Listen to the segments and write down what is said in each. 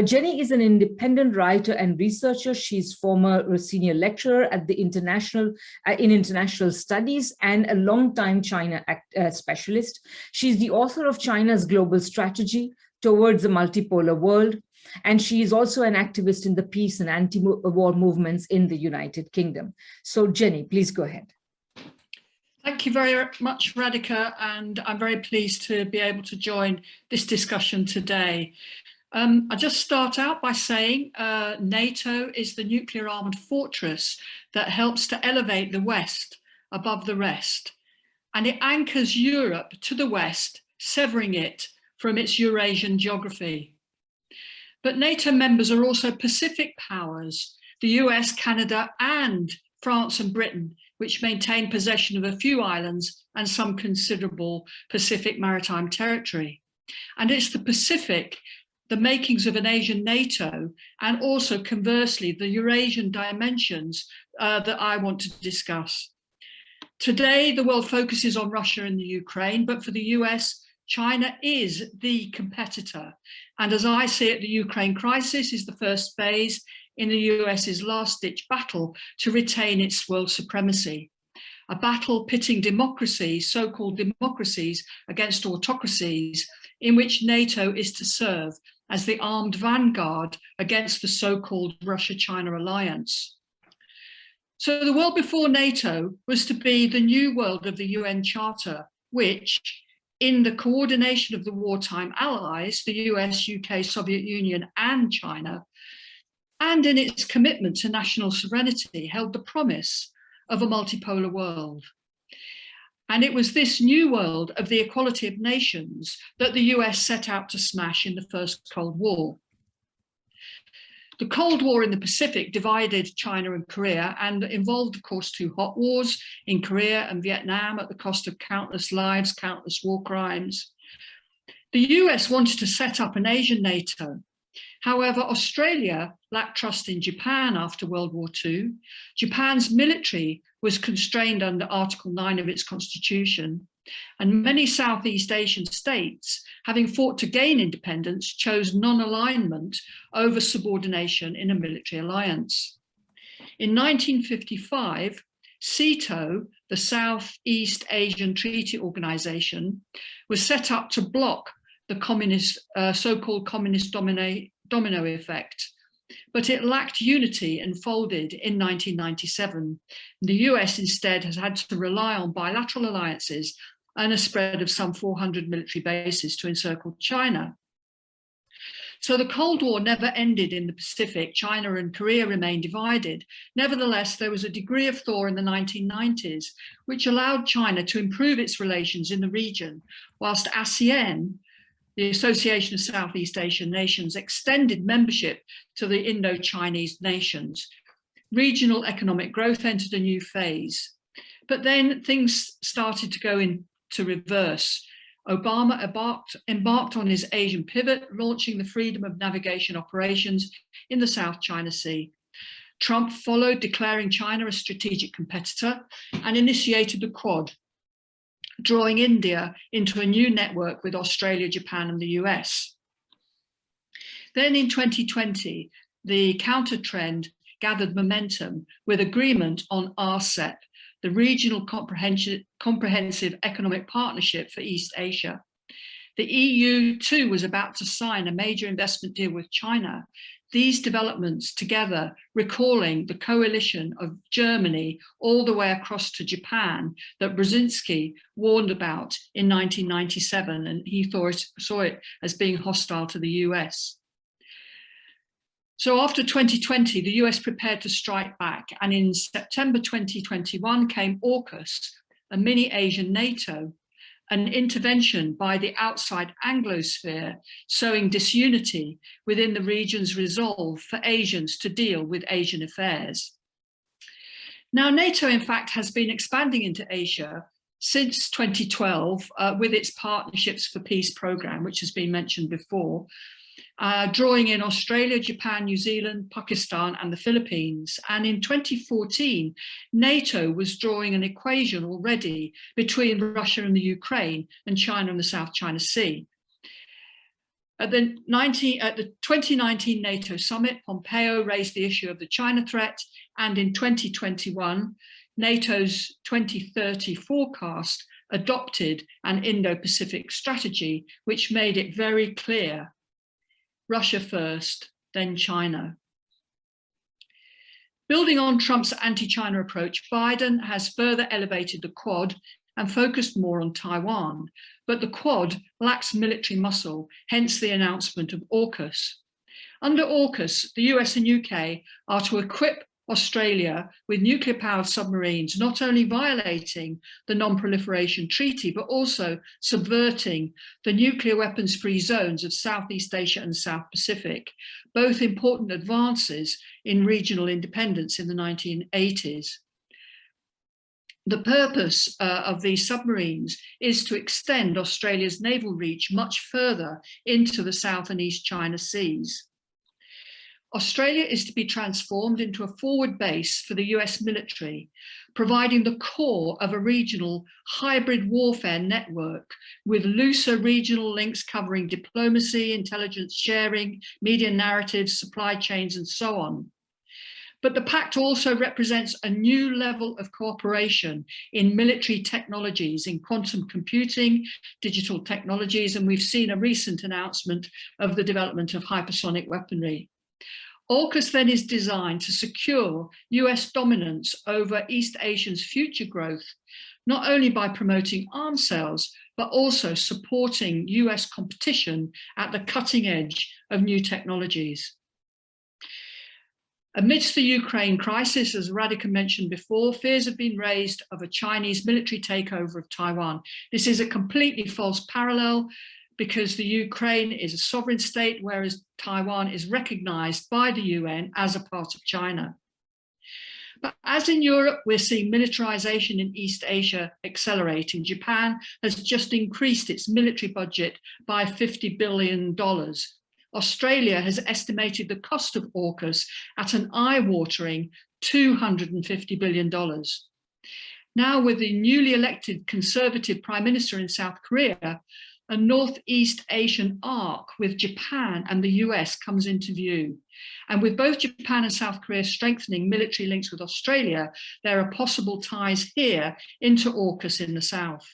Jenny is an independent writer and researcher. She's former senior lecturer at the in international studies and a longtime China specialist. She's the author of China's Global Strategy Towards a Multipolar World, and she is also an activist in the peace and anti-war movements in the United Kingdom. So Jenny, please go ahead. Thank you very much, Radhika, and I'm very pleased to be able to join this discussion today. I just start out by saying NATO is the nuclear armed fortress that helps to elevate the West above the rest, and it anchors Europe to the West, severing it from its Eurasian geography. But NATO members are also Pacific powers, the US, Canada, and France and Britain, which maintain possession of a few islands and some considerable Pacific maritime territory. And it's the Pacific, the makings of an Asian NATO, and also conversely, the Eurasian dimensions that I want to discuss. Today, the world focuses on Russia and the Ukraine, but for the US, China is the competitor. And as I see it, the Ukraine crisis is the first phase in the US's last-ditch battle to retain its world supremacy. A battle pitting democracies, so-called democracies, against autocracies, in which NATO is to serve as the armed vanguard against the so-called Russia-China alliance. So the world before NATO was to be the new world of the UN Charter, which, in the coordination of the wartime allies, the US, UK, Soviet Union, and China, and in its commitment to national sovereignty, held the promise of a multipolar world. And it was this new world of the equality of nations that the US set out to smash in the first Cold War. The Cold War in the Pacific divided China and Korea and involved, of course, two hot wars in Korea and Vietnam at the cost of countless lives, countless war crimes. The US wanted to set up an Asian NATO. However, Australia lacked trust in Japan after World War II. Japan's military was constrained under Article 9 of its constitution, and many Southeast Asian states, having fought to gain independence, chose non-alignment over subordination in a military alliance. In 1955, SEATO, the Southeast Asian Treaty Organization, was set up to block the so-called communist domino effect, but it lacked unity and folded in 1997. The US instead has had to rely on bilateral alliances and a spread of some 400 military bases to encircle China. So the Cold War never ended in the Pacific. China and Korea remained divided. Nevertheless, there was a degree of thaw in the 1990s, which allowed China to improve its relations in the region, whilst ASEAN, the Association of Southeast Asian Nations, extended membership to the Indo-Chinese nations. Regional economic growth entered a new phase. But then things started to go into reverse. Obama embarked on his Asian pivot, launching the freedom of navigation operations in the South China Sea. Trump followed, declaring China a strategic competitor, and initiated the Quad, drawing India into a new network with Australia, Japan, and the US. Then in 2020, the counter trend gathered momentum with agreement on RCEP, the Regional Comprehensive Economic Partnership for East Asia. The EU too was about to sign a major investment deal with China. These developments together recalling the coalition of Germany all the way across to Japan that Brzezinski warned about in 1997, and he saw it as being hostile to the US. So after 2020, the US prepared to strike back, and in September 2021 came AUKUS, a mini Asian NATO, an intervention by the outside Anglosphere, sowing disunity within the region's resolve for Asians to deal with Asian affairs. Now, NATO, in fact, has been expanding into Asia since 2012 with its Partnerships for Peace program, which has been mentioned before, drawing in Australia, Japan, New Zealand, Pakistan, and the Philippines. And in 2014, NATO was drawing an equation already between Russia and the Ukraine and China and the South China Sea. At the 2019 NATO summit, Pompeo raised the issue of the China threat, and in 2021, NATO's 2030 forecast adopted an Indo-Pacific strategy, which made it very clear: Russia first, then China. Building on Trump's anti-China approach, Biden has further elevated the Quad and focused more on Taiwan, but the Quad lacks military muscle, hence the announcement of AUKUS. Under AUKUS, the US and UK are to equip Australia with nuclear-powered submarines, not only violating the Non-Proliferation Treaty, but also subverting the nuclear weapons-free zones of Southeast Asia and South Pacific, both important advances in regional independence in the 1980s. The purpose of these submarines is to extend Australia's naval reach much further into the South and East China Seas. Australia is to be transformed into a forward base for the US military, providing the core of a regional hybrid warfare network with looser regional links covering diplomacy, intelligence sharing, media narratives, supply chains, and so on. But the pact also represents a new level of cooperation in military technologies, in quantum computing, digital technologies, and we've seen a recent announcement of the development of hypersonic weaponry. AUKUS then is designed to secure US dominance over East Asia's future growth, not only by promoting arms sales, but also supporting US competition at the cutting edge of new technologies. Amidst the Ukraine crisis, as Radhika mentioned before, fears have been raised of a Chinese military takeover of Taiwan. This is a completely false parallel, because the Ukraine is a sovereign state, whereas Taiwan is recognized by the UN as a part of China. But as in Europe, we're seeing militarization in East Asia accelerating. Japan has just increased its military budget by $50 billion. Australia has estimated the cost of AUKUS at an eye-watering $250 billion. Now, with the newly elected Conservative Prime Minister in South Korea, a Northeast Asian arc with Japan and the US comes into view. And with both Japan and South Korea strengthening military links with Australia, there are possible ties here into AUKUS in the South.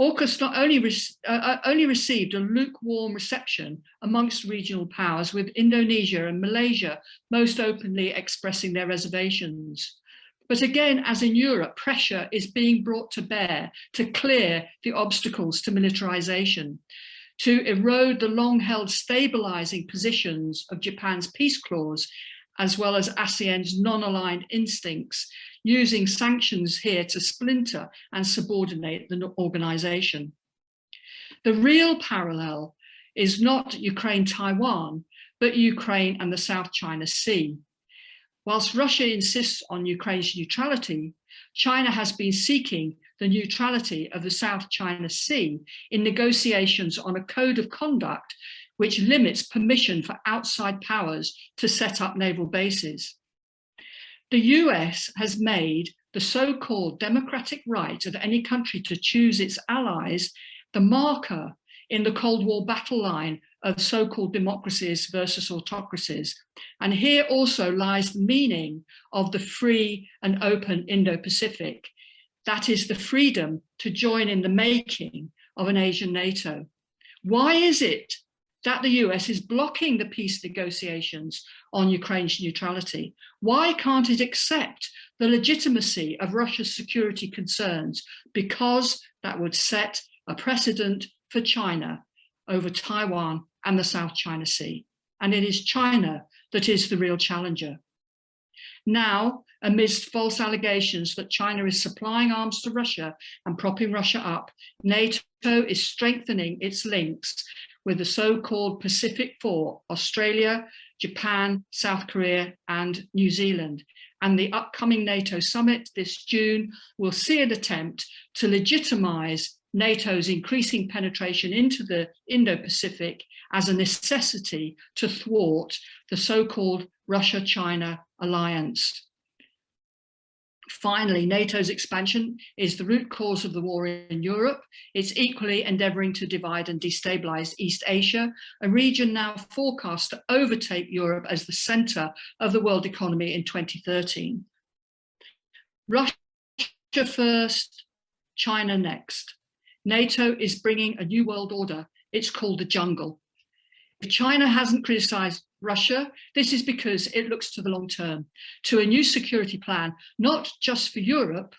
AUKUS not only received a lukewarm reception amongst regional powers, with Indonesia and Malaysia most openly expressing their reservations. But again, as in Europe, pressure is being brought to bear to clear the obstacles to militarization, to erode the long-held stabilizing positions of Japan's peace clause, as well as ASEAN's non-aligned instincts, using sanctions here to splinter and subordinate the organization. The real parallel is not Ukraine-Taiwan, but Ukraine and the South China Sea. Whilst Russia insists on Ukraine's neutrality, China has been seeking the neutrality of the South China Sea in negotiations on a code of conduct which limits permission for outside powers to set up naval bases. The US has made the so-called democratic right of any country to choose its allies the marker in the Cold War battle line of so-called democracies versus autocracies. And here also lies the meaning of the free and open Indo-Pacific. That is the freedom to join in the making of an Asian NATO. Why is it that the US is blocking the peace negotiations on Ukraine's neutrality? Why can't it accept the legitimacy of Russia's security concerns? Because that would set a precedent for China over Taiwan and the South China Sea. And it is China that is the real challenger. Now, amidst false allegations that China is supplying arms to Russia and propping Russia up, NATO is strengthening its links with the so-called Pacific Four: Australia, Japan, South Korea, and New Zealand. And the upcoming NATO summit this June will see an attempt to legitimize NATO's increasing penetration into the Indo-Pacific as a necessity to thwart the so-called Russia-China alliance. Finally, NATO's expansion is the root cause of the war in Europe. It's equally endeavouring to divide and destabilise East Asia, a region now forecast to overtake Europe as the centre of the world economy in 2013. Russia first, China next. NATO is bringing a new world order. It's called the jungle. If China hasn't criticised Russia, this is because it looks to the long term, to a new security plan, not just for Europe,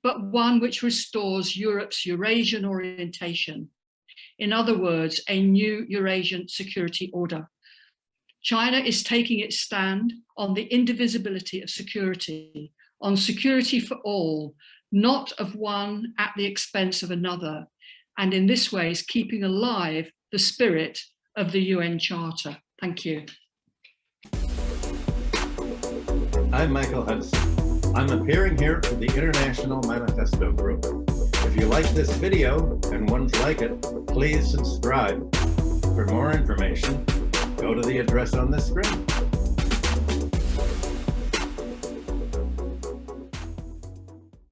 but one which restores Europe's Eurasian orientation. In other words, a new Eurasian security order. China is taking its stand on the indivisibility of security, on security for all, not of one at the expense of another, and in this way is keeping alive the spirit of the UN Charter. Thank you. I'm Michael Hudson. I'm appearing here for the International Manifesto Group. If you like this video and want to like it, please subscribe. For more information, go to the address on the screen.